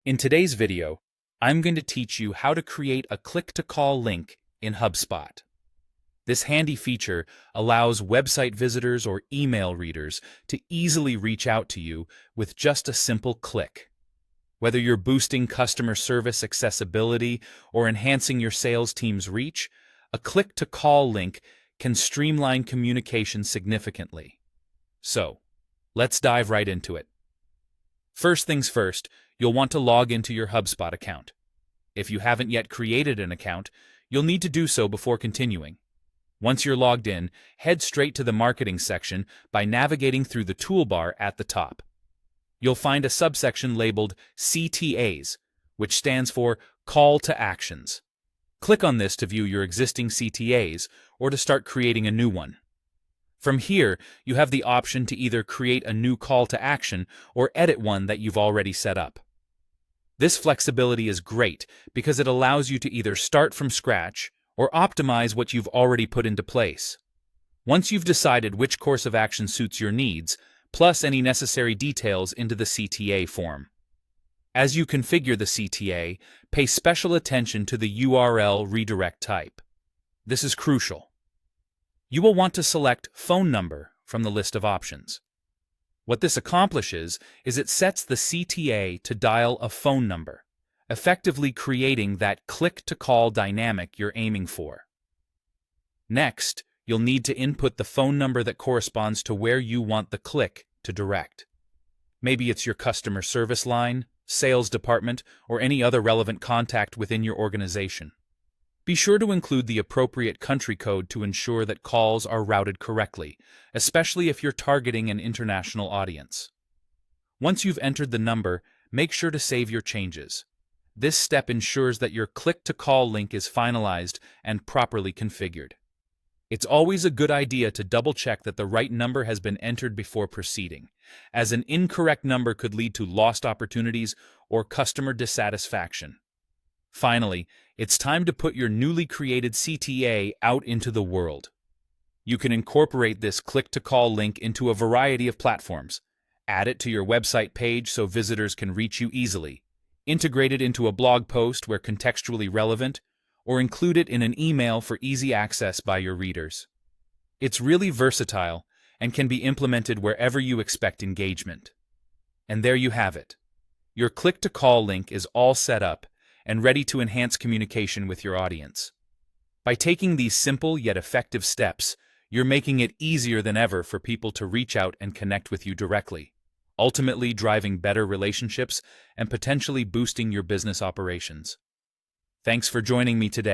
In today's video, I'm going to teach you how to create a click-to-call link in HubSpot. This handy feature allows website visitors or email readers to easily reach out to you with just a simple click. Whether you're boosting customer service accessibility or enhancing your sales team's reach, a click-to-call link can streamline communication significantly. So, let's dive right into it. First things first, you'll want to log into your HubSpot account. If you haven't yet created an account, you'll need to do so before continuing. Once you're logged in, head straight to the marketing section by navigating through the toolbar at the top. You'll find a subsection labeled CTAs, which stands for Call to Actions. Click on this to view your existing CTAs or to start creating a new one. From here, you have the option to either create a new call to action or edit one that you've already set up. This flexibility is great because it allows you to either start from scratch or optimize what you've already put into place. Once you've decided which course of action suits your needs, plus any necessary details into the CTA form. As you configure the CTA, pay special attention to the URL redirect type. This is crucial. You will want to select phone number from the list of options. What this accomplishes is it sets the CTA to dial a phone number, effectively creating that click-to-call dynamic you're aiming for. Next, you'll need to input the phone number that corresponds to where you want the click to direct. Maybe it's your customer service line, sales department, or any other relevant contact within your organization. Be sure to include the appropriate country code to ensure that calls are routed correctly, especially if you're targeting an international audience. Once you've entered the number, make sure to save your changes. This step ensures that your click-to-call link is finalized and properly configured. It's always a good idea to double-check that the right number has been entered before proceeding, as an incorrect number could lead to lost opportunities or customer dissatisfaction. Finally, it's time to put your newly created CTA out into the world. You can incorporate this click-to-call link into a variety of platforms, add it to your website page so visitors can reach you easily, integrate it into a blog post where contextually relevant, or include it in an email for easy access by your readers. It's really versatile and can be implemented wherever you expect engagement. And there you have it. Your click-to-call link is all set up and ready to enhance communication with your audience. By taking these simple yet effective steps, you're making it easier than ever for people to reach out and connect with you directly, ultimately driving better relationships and potentially boosting your business operations. Thanks for joining me today.